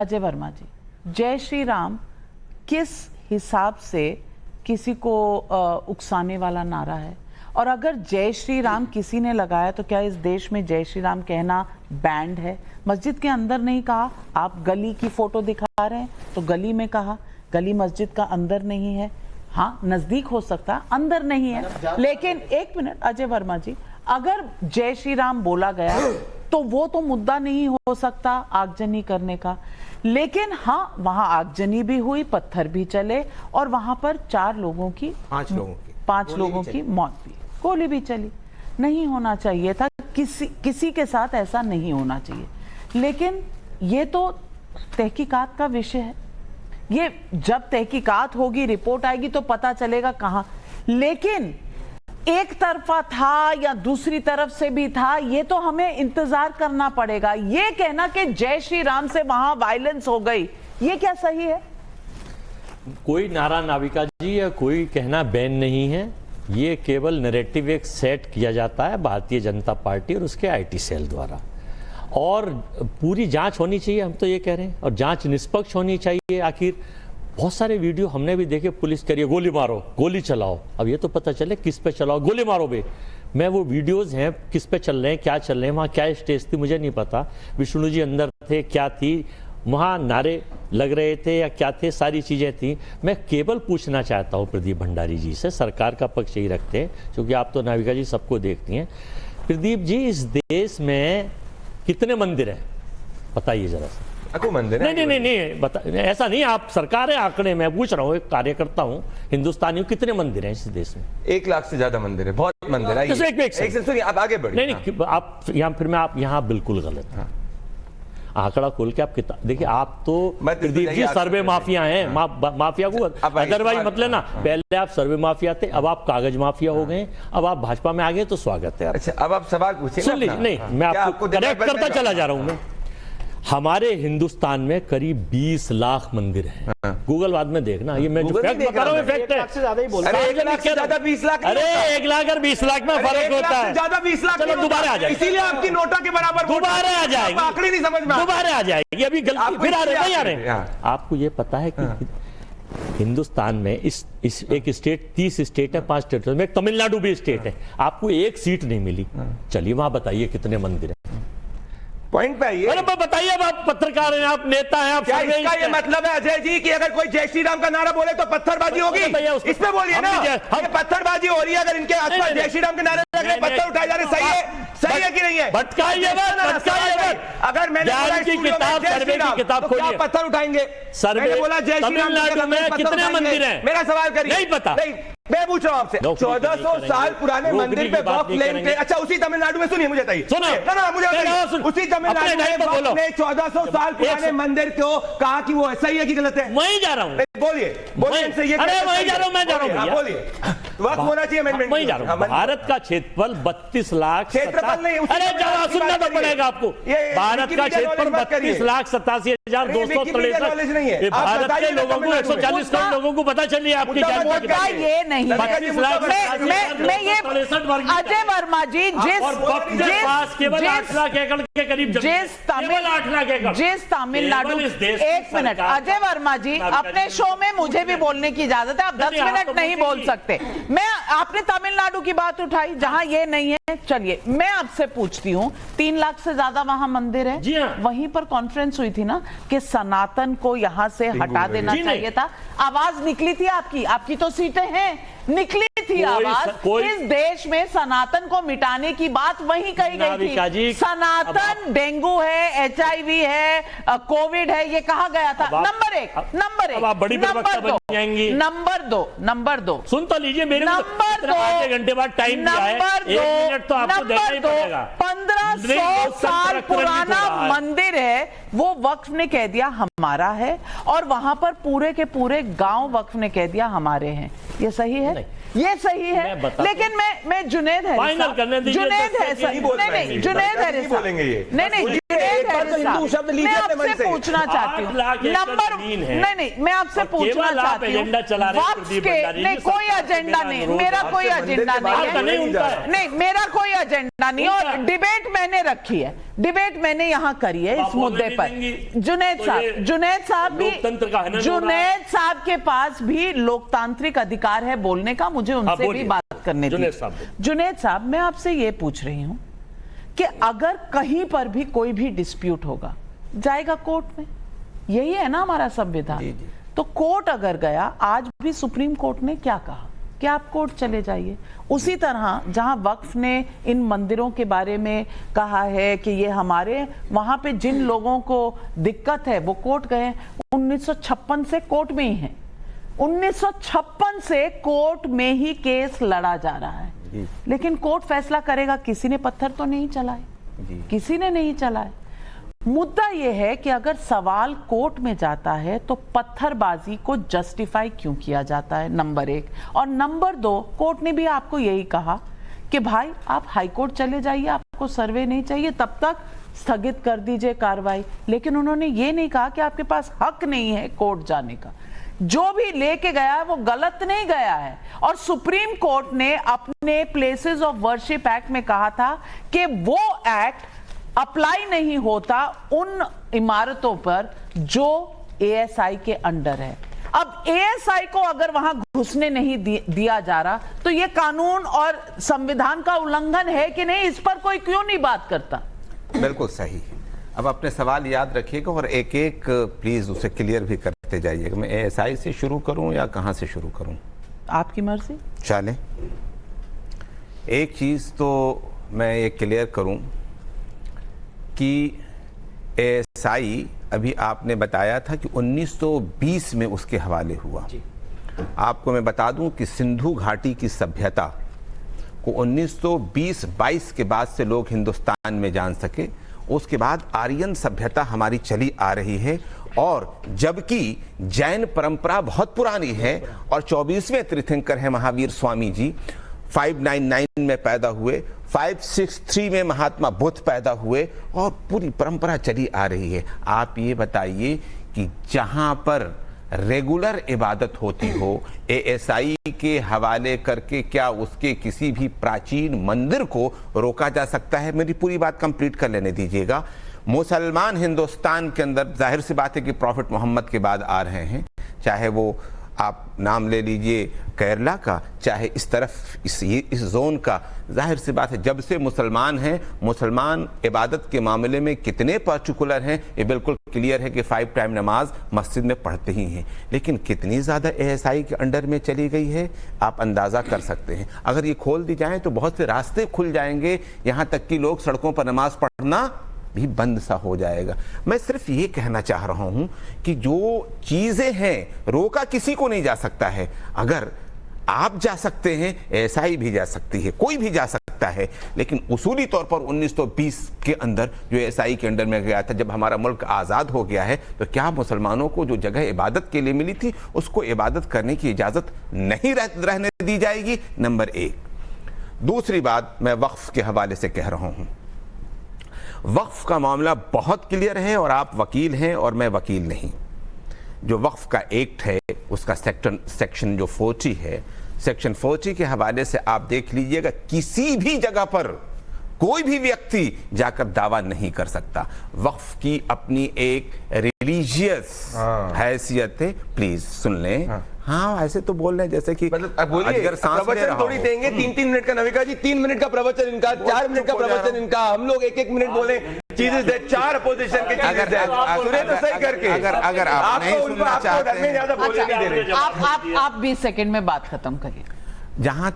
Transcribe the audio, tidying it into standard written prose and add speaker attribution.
Speaker 1: अजय वर्मा जी, जय श्री राम किस हिसाब से किसी को उकसाने वाला नारा है? और अगर जय श्री राम किसी ने लगाया तो क्या इस देश में जय श्री राम कहना बैंड है? मस्जिद के अंदर नहीं कहा, आप गली की फोटो दिखा रहे हैं तो गली में कहा, गली मस्जिद का अंदर नहीं है। हाँ, नजदीक हो सकता है, अंदर नहीं है। लेकिन एक मिनट अजय वर्मा जी, अगर जय श्री राम बोला गया तो वो तो मुद्दा नहीं हो सकता आगजनी करने का। लेकिन हाँ, वहां आगजनी भी हुई, पत्थर भी चले और वहां पर 5 लोगों की मौत भी, गोली भी चली। नहीं होना चाहिए था, किसी के साथ ऐसा नहीं होना चाहिए। लेकिन ये तो तहकीकात का विषय है, ये जब तहकीकात होगी, रिपोर्ट आएगी तो पता चलेगा कहां। लेकिन एक तरफा था या दूसरी तरफ से भी था, ये तो हमें इंतजार करना पड़ेगा। ये कहना कि जय श्री राम से वहां वायलेंस हो गई, ये क्या सही है?
Speaker 2: कोई नारा नाविका जी या कोई कहना बैन नहीं है, ये केवल नैरेटिव एक सेट किया जाता है भारतीय जनता पार्टी और उसके आईटी सेल द्वारा। और पूरी जांच होनी चाहिए, हम तो ये कह रहे हैं, और जांच निष्पक्ष होनी चाहिए। आखिर बहुत सारे वीडियो हमने भी देखे, पुलिस कह रही है गोली मारो, गोली चलाओ। अब ये तो पता चले किस पे चलाओ, गोली मारो बे। मैं वो वीडियोस हैं किस पे चल रहे हैं, क्या चल रहे हैं, वहाँ क्या स्टेज थी मुझे नहीं पता, विष्णु जी अंदर थे, क्या थी वहाँ, नारे लग रहे थे या क्या थे, सारी चीज़ें थी। मैं केवल पूछना चाहता हूँ प्रदीप भंडारी जी से, सरकार का पक्ष यही रखते हैं क्योंकि आप तो नाविका जी सबको देखती हैं। प्रदीप जी, इस देश में कितने मंदिर हैं बताइए जरा सा।
Speaker 3: मंदिर
Speaker 2: नहीं बता, ऐसा नहीं, आप सरकार है आंकड़े, मैं पूछ रहा हूँ, एक कार्यकर्ता हूँ, हिंदुस्तानी हूँ, कितने मंदिर हैं इस देश में?
Speaker 3: 1 लाख से ज्यादा मंदिर है, बहुत मंदिर है। सुनिए, आप आगे बढ़िए।
Speaker 2: नहीं, आप यहाँ फिर मैं आप यहाँ बिल्कुल गलत है। आंकड़ा खोल के आप किताब देखिए, आप तो प्रदीप जी सर्वे माफिया हैं, माफिया को अदरवाइज मत लेना। पहले आप सर्वे माफिया थे, अब आप कागज माफिया हो गए, अब आप भाजपा में आ गए तो स्वागत है।
Speaker 3: अच्छा, अब आप सवाल पूछिए।
Speaker 2: नहीं, मैं आपको करेक्ट करता चला जा रहा हूँ। मैं हमारे हिंदुस्तान में करीब 20 लाख मंदिर हैं। गूगल बाद में देखना, ये मैं जो फैक्ट बता रहा हूँ फैक्ट है।
Speaker 3: 1 लाख से ज्यादा 20 लाख।
Speaker 2: अरे 1 लाख और 20 लाख में फर्क होता है।
Speaker 3: ज्यादा 20 लाख।
Speaker 2: चलो दोबारा आ जाएगी,
Speaker 3: इसीलिए आपकी नोटा के बराबर
Speaker 2: दोबारा आ जाएगी,
Speaker 3: आंकड़े नहीं समझ में,
Speaker 2: दोबारा आ जाएगी। अभी गलती फिर आ रहे नहीं आ रहे। आपको ये पता है कि हिंदुस्तान में इस एक स्टेट, 30 स्टेट है, 5 स्टेट में तमिलनाडु भी स्टेट है, आपको 1 सीट नहीं मिली। चलिए वहां बताइए कितने मंदिर है,
Speaker 3: पॉइंट पे आइए।
Speaker 2: अरे बताइए, अब आप पत्रकार हैं, आप नेता हैं, आप
Speaker 3: क्या इसका ये मतलब है अजय जी कि अगर कोई जय श्री राम का नारा बोले तो पत्थरबाजी होगी? इसमें बोलिए ना, ये पत्थरबाजी हो रही है। अगर इनके आसपास जय श्री राम के नारे लग रहे, पत्थर उठाए जा रहे, सही है कि नहीं है?
Speaker 2: भटकाइए
Speaker 3: अगर मैंने किताब तो क्या पत्थर उठाएंगे? मैंने बोला जय श्री राम,
Speaker 2: तमिलनाडु में कितने मंदिर हैं?
Speaker 3: मेरा सवाल करिए।
Speaker 2: नहीं पता,
Speaker 3: मैं पूछ रहा हूं आपसे, 1400 साल पुराने मंदिर पे वक्फ लेन थे। अच्छा, उसी तमिलनाडु में, सुनिए मुझे बताइए, मुझे बताइए, उसी तमिलनाडु में ने 1400 साल पुराने मंदिर को कहा कि वो सही है कि गलत है?
Speaker 2: वहीं जा रहा हूँ,
Speaker 3: बोलिए।
Speaker 2: अरे वहीं जा रहा हूँ, मैं जा रहा हूँ,
Speaker 3: बोलिए। वक्त होना चाहिए अमेंडमेंट।
Speaker 2: वहीं जा रहा हूँ। भारत का क्षेत्रफल 32 लाख,
Speaker 3: क्षेत्रफल नहीं,
Speaker 2: अरे जरा सुनना तो पड़ेगा आपको। भारत का क्षेत्रफल 32,87,263। भारत के लोगों को, 140 करोड़ लोगों को पता चलिए आपकी
Speaker 1: ये नहीं है। मैं ये अजय वर्मा जी,
Speaker 2: केवल 8 लाख एकड़ के करीब,
Speaker 1: जिस तमिलनाडु, एक मिनट अजय वर्मा जी, अपने शो में मुझे भी बोलने की इजाजत है, आप 10 मिनट नहीं बोल सकते। मैं, आपने तमिलनाडु की बात उठाई जहां ये नहीं है, चलिए मैं आपसे पूछती हूँ, 3 लाख से ज्यादा वहां मंदिर है, वहीं पर कॉन्फ्रेंस हुई थी ना कि सनातन को यहां से हटा देना चाहिए था। आवाज निकली थी आपकी तो सीटें हैं, निकली थी आवाज। इस देश में सनातन को मिटाने की बात वहीं कही गई थी। सनातन डेंगू है, HIV है, कोविड है, ये कहा गया था। नंबर एक। नंबर 2
Speaker 2: सुन तो लीजिए मेरे,
Speaker 1: नंबर 2
Speaker 2: आधे घंटे बाद टाइम दिया है, 1 मिनट तो आपको देना ही पड़ेगा।
Speaker 1: 1500 साल पुराना मंदिर है, वो वक्फ ने कह दिया हमारा है, और वहां पर पूरे के पूरे गांव वक्फ ने कह दिया हमारे हैं। ये सही है? ये सही है। लेकिन मैं जुनैद है,
Speaker 2: फाइनल करने दीजिए।
Speaker 1: जुनैद है, नहीं जुनैद है, नहीं मैं आपसे पूछना चाहती हूँ, नंबर, नहीं मैं आपसे पूछना चाहती चाहती हूँ
Speaker 2: एजेंडा चला रहे हैं
Speaker 1: वक्फ
Speaker 2: प्रदीप
Speaker 1: के
Speaker 2: भंडारी जी,
Speaker 1: नहीं कोई
Speaker 2: सरकार से
Speaker 1: एजेंडा
Speaker 2: मेरा
Speaker 1: नहीं,
Speaker 2: अनुरोध
Speaker 1: मेरा
Speaker 2: है।
Speaker 1: कोई एजेंडा नहीं है, नहीं मेरा कोई एजेंडा नहीं, और डिबेट मैंने रखी है, डिबेट मैंने यहाँ करी है इस मुद्दे पर। जुनैद साहब भी, जुनैद साहब के पास भी लोकतांत्रिक अधिकार है बोलने का, मुझे उनसे भी बात करने दी। जुनैद साहब, मैं आपसे ये पूछ रही हूँ कि अगर कहीं पर भी कोई भी डिस्प्यूट होगा, जाएगा कोर्ट में, यही है ना हमारा संविधान। तो कोर्ट अगर गया, आज भी सुप्रीम कोर्ट ने क्या कहा कि आप कोर्ट चले जाइए। उसी तरह जहां वक्फ ने इन मंदिरों के बारे में कहा है कि ये हमारे, वहां पे जिन लोगों को दिक्कत है वो कोर्ट गए, 1956 से कोर्ट में ही है, 1956 से कोर्ट में ही केस लड़ा जा रहा है, लेकिन कोर्ट फैसला करेगा। किसी ने पत्थर तो नहीं चलाए, किसी ने नहीं चलाए। मुद्दा यह है कि अगर सवाल कोर्ट में जाता है तो पत्थरबाजी को जस्टिफाई क्यों किया जाता है, नंबर 1। और नंबर 2, कोर्ट ने भी आपको यही कहा कि भाई आप हाई कोर्ट चले जाइए, आपको सर्वे नहीं चाहिए, तब तक स्थगित कर दीजिए कार्रवाई। लेकिन उन्होंने ये नहीं कहा कि आपके पास हक नहीं है कोर्ट जाने का। जो भी लेके गया है वो गलत नहीं गया है। और सुप्रीम कोर्ट ने अपने प्लेसेस ऑफ वर्शिप एक्ट में कहा था कि वो एक्ट अप्लाई नहीं होता उन इमारतों पर जो एएसआई के अंडर है। अब एएसआई को अगर वहां घुसने नहीं दिया जा रहा तो यह कानून और संविधान का उल्लंघन है कि नहीं, इस पर कोई क्यों नहीं बात करता?
Speaker 4: बिल्कुल सही। अब अपने सवाल याद रखिएगा और एक एक प्लीज उसे क्लियर भी करते जाइएगा। मैं एएसआई से शुरू करूं या कहां से शुरू करूं?
Speaker 1: आपकी मर्जी।
Speaker 4: चले, एक चीज तो मैं ये क्लियर करूं कि एएसआई अभी आपने बताया था कि 1920 में उसके हवाले हुआ। आपको मैं बता दूं कि सिंधु घाटी की सभ्यता को 1920-22 के बाद से लोग हिंदुस्तान में जान सके। उसके बाद आर्यन सभ्यता हमारी चली आ रही है, और जबकि जैन परंपरा बहुत पुरानी है और 24वें तीर्थंकर हैं महावीर स्वामी जी, 599 में पैदा हुए, 563 में महात्मा बुद्ध पैदा हुए, और पूरी परंपरा चली आ रही है। आप ये बताइए कि जहां पर रेगुलर इबादत होती हो, एएसआई के हवाले करके क्या उसके किसी भी प्राचीन मंदिर को रोका जा सकता है? मेरी पूरी बात कंप्लीट कर लेने दीजिएगा। मुसलमान हिंदुस्तान के अंदर जाहिर सी बात है कि प्रॉफिट मोहम्मद के बाद आ रहे हैं, चाहे वो आप नाम ले लीजिए केरला का, चाहे इस तरफ इस जोन का। जाहिर सी बात है जब से मुसलमान हैं, मुसलमान इबादत के मामले में कितने पर्टिकुलर हैं ये बिल्कुल क्लियर है कि 5 टाइम नमाज मस्जिद में पढ़ते ही हैं। लेकिन कितनी ज़्यादा एएसआई के अंडर में चली गई है आप अंदाज़ा कर सकते हैं। अगर ये खोल दी जाए तो बहुत से रास्ते खुल जाएंगे, यहाँ तक कि लोग सड़कों पर नमाज पढ़ना भी बंद सा हो जाएगा। मैं सिर्फ ये कहना चाह रहा हूं कि जो चीजें हैं रोका किसी को नहीं जा सकता है। अगर आप जा सकते हैं, एएसआई भी जा सकती है, कोई भी जा सकता है, लेकिन उसूली तौर पर 1920 के अंदर जो एएसआई के अंडर में गया था, जब हमारा मुल्क आज़ाद हो गया है, तो क्या मुसलमानों को जो जगह इबादत के लिए मिली थी उसको इबादत करने की इजाज़त नहीं रहने दी जाएगी? नंबर 1। दूसरी बात मैं वक्फ के हवाले से कह रहा हूं। वक्फ का मामला बहुत क्लियर है और आप वकील हैं और मैं वकील नहीं। जो वक्फ का एक्ट है उसका सेक्शन जो 40 है, सेक्शन 40 के हवाले से आप देख लीजिएगा, किसी भी जगह पर कोई भी व्यक्ति जाकर दावा नहीं कर सकता। वक्फ की अपनी एक रिलीजियस हैसियत है। प्लीज सुन लें। हाँ, ऐसे तो बोल रहे हैं जैसे कि
Speaker 3: मतलब प्रवचन थोड़ी देंगे। 3-3 मिनट का नविका जी, 3 मिनट का प्रवचन इनका, 4 मिनट का प्रवचन इनका, हम लोग 1-1 मिनट बोले। चीजें 4 अपोजिशन के चीजें सुने तो सही करके।
Speaker 4: अगर आप नहीं सुनना चाहते हैं,
Speaker 1: आप 20 सेकंड में बात खत्म करिए।
Speaker 4: जहां